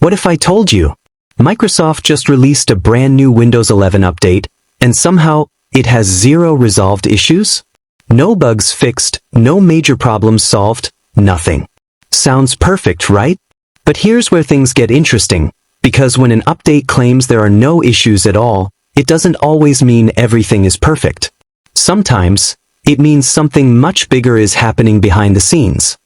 What if I told you? Microsoft just released a brand new Windows 11 update, and somehow it has zero resolved issues? No bugs fixed, no major problems solved, nothing. Sounds perfect, right? But here's where things get interesting, because when an update claims there are no issues at all, it doesn't always mean everything is perfect. Sometimes, it means something much bigger is happening behind the scenes.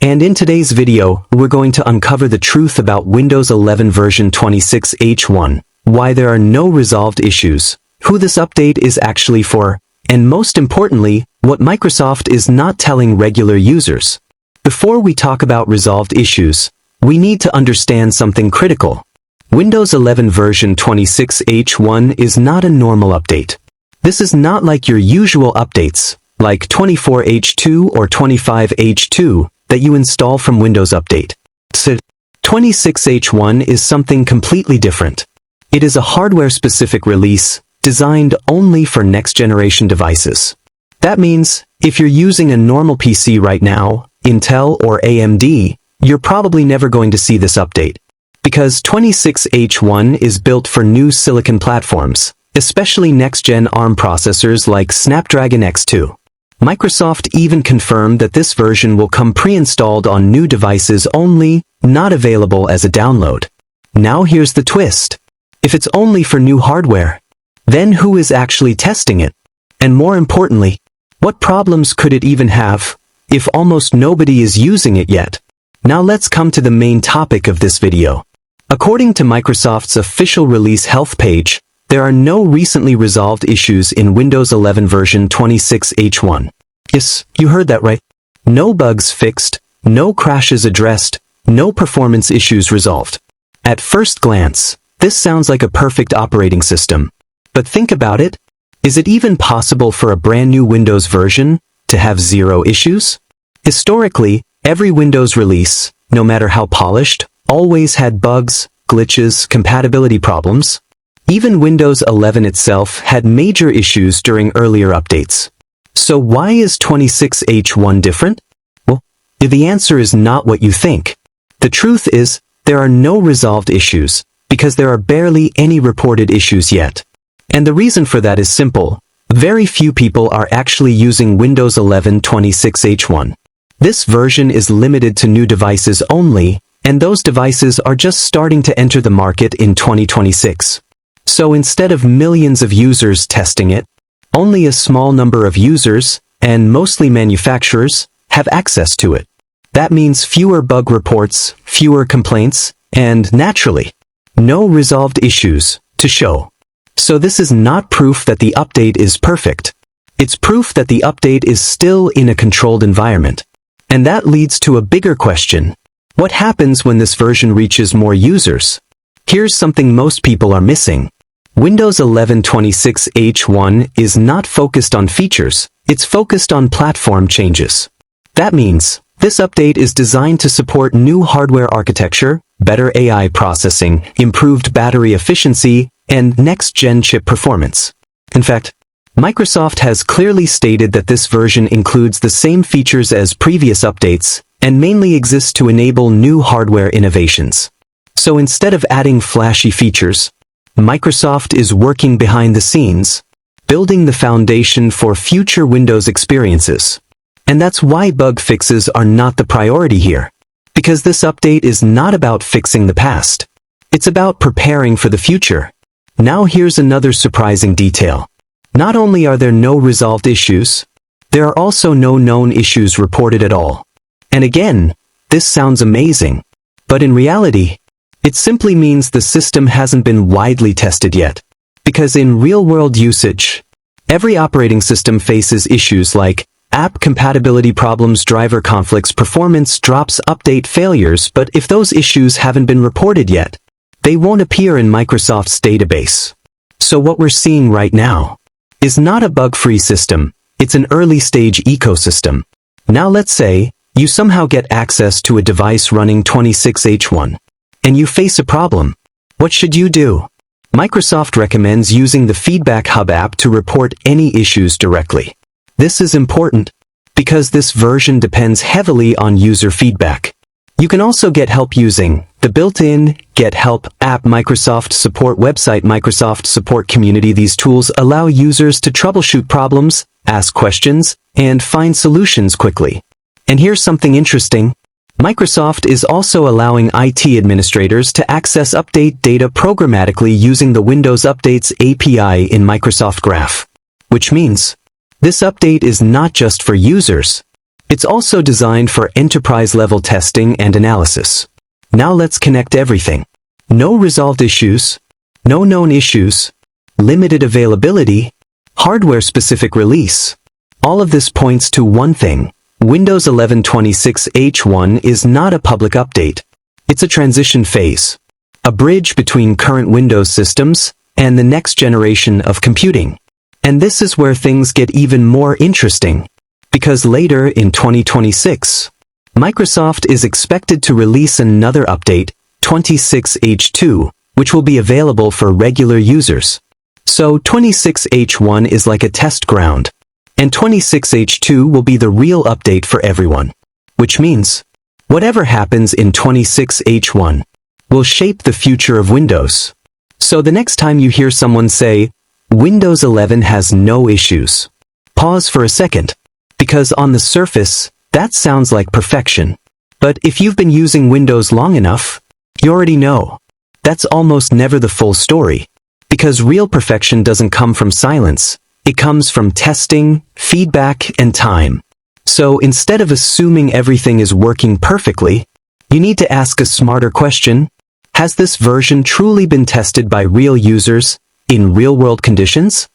And in today's video, we're going to uncover the truth about Windows 11 version 26H1, why there are no resolved issues, who this update is actually for, and most importantly, what Microsoft is not telling regular users. Before we talk about resolved issues, we need to understand something critical. Windows 11 version 26H1 is not a normal update. This is not like your usual updates, like 24H2 or 25H2, that you install from Windows Update. So, 26H1 is something completely different. It is a hardware-specific release, designed only for next-generation devices. That means, if you're using a normal PC right now, Intel or AMD, you're probably never going to see this update. Because 26H1 is built for new silicon platforms, especially next-gen ARM processors like Snapdragon X2. Microsoft even confirmed that this version will come pre-installed on new devices only, not available as a download. Now here's the twist. If it's only for new hardware, then who is actually testing it? And more importantly, what problems could it even have, if almost nobody is using it yet? Now let's come to the main topic of this video. According to Microsoft's official release health page, there are no recently resolved issues in Windows 11 version 26H1. Yes, you heard that right. No bugs fixed, no crashes addressed, no performance issues resolved. At first glance, this sounds like a perfect operating system. But think about it. Is it even possible for a brand new Windows version to have zero issues? Historically, every Windows release, no matter how polished, always had bugs, glitches, compatibility problems. Even Windows 11 itself had major issues during earlier updates. So why is 26H1 different? Well, the answer is not what you think. The truth is, there are no resolved issues, because there are barely any reported issues yet. And the reason for that is simple. Very few people are actually using Windows 11 26H1. This version is limited to new devices only, and those devices are just starting to enter the market in 2026. So instead of millions of users testing it, only a small number of users, and mostly manufacturers, have access to it. That means fewer bug reports, fewer complaints, and, naturally, no resolved issues to show. So this is not proof that the update is perfect. It's proof that the update is still in a controlled environment. And that leads to a bigger question. What happens when this version reaches more users? Here's something most people are missing. Windows 11 26H1 is not focused on features, it's focused on platform changes. That means, this update is designed to support new hardware architecture, better AI processing, improved battery efficiency, and next-gen chip performance. In fact, Microsoft has clearly stated that this version includes the same features as previous updates, and mainly exists to enable new hardware innovations. So instead of adding flashy features, Microsoft is working behind the scenes, building the foundation for future Windows experiences. And that's why bug fixes are not the priority here. Because this update is not about fixing the past. It's about preparing for the future. Now here's another surprising detail. Not only are there no resolved issues, there are also no known issues reported at all. And again, this sounds amazing. But in reality, it simply means the system hasn't been widely tested yet. Because in real-world usage, every operating system faces issues like app compatibility problems, driver conflicts, performance drops, update failures, but if those issues haven't been reported yet, they won't appear in Microsoft's database. So what we're seeing right now is not a bug-free system, it's an early-stage ecosystem. Now let's say you somehow get access to a device running 26H1, and you face a problem. What should you do? Microsoft recommends using the Feedback Hub app to report any issues directly. This is important because this version depends heavily on user feedback. You can also get help using the built-in Get Help app, Microsoft Support website, Microsoft Support community. These tools allow users to troubleshoot problems, ask questions, and find solutions quickly. And here's something interesting. Microsoft is also allowing IT administrators to access update data programmatically using the Windows Updates API in Microsoft Graph. Which means, this update is not just for users. It's also designed for enterprise-level testing and analysis. Now let's connect everything. No resolved issues, no known issues, limited availability, hardware-specific release. All of this points to one thing. Windows 11 26H1 is not a public update. It's a transition phase. A bridge between current Windows systems and the next generation of computing. And this is where things get even more interesting. Because later in 2026, Microsoft is expected to release another update, 26H2, which will be available for regular users. So 26H1 is like a test ground, and 26H2 will be the real update for everyone. Which means, whatever happens in 26H1 will shape the future of Windows. So the next time you hear someone say, Windows 11 has no issues, pause for a second, because on the surface, that sounds like perfection. But if you've been using Windows long enough, you already know. That's almost never the full story. Because real perfection doesn't come from silence. It comes from testing, feedback, and time. So instead of assuming everything is working perfectly, you need to ask a smarter question. Has this version truly been tested by real users in real-world conditions?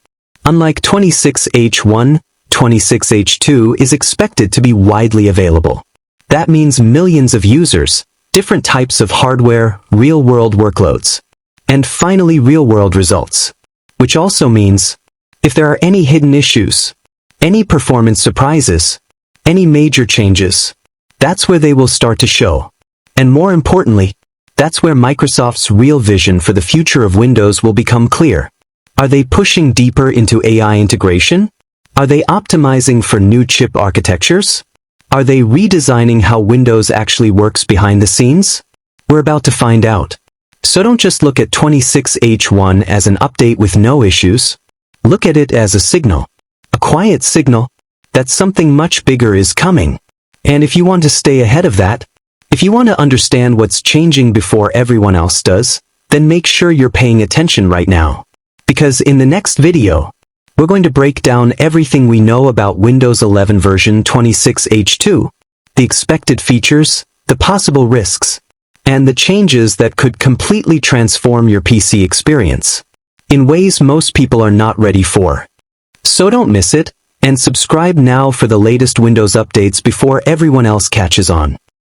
Unlike 26H1, 26H2 is expected to be widely available. That means millions of users, different types of hardware, real-world workloads, and finally real-world results. Which also means, if there are any hidden issues, any performance surprises, any major changes, that's where they will start to show. And more importantly, that's where Microsoft's real vision for the future of Windows will become clear. Are they pushing deeper into AI integration? Are they optimizing for new chip architectures? Are they redesigning how Windows actually works behind the scenes? We're about to find out. So don't just look at 26H1 as an update with no issues. Look at it as a signal. A quiet signal that something much bigger is coming. And if you want to stay ahead of that, if you want to understand what's changing before everyone else does, then make sure you're paying attention right now. Because in the next video, we're going to break down everything we know about Windows 11 version 26H2, the expected features, the possible risks, and the changes that could completely transform your PC experience in ways most people are not ready for. So don't miss it, and subscribe now for the latest Windows updates before everyone else catches on.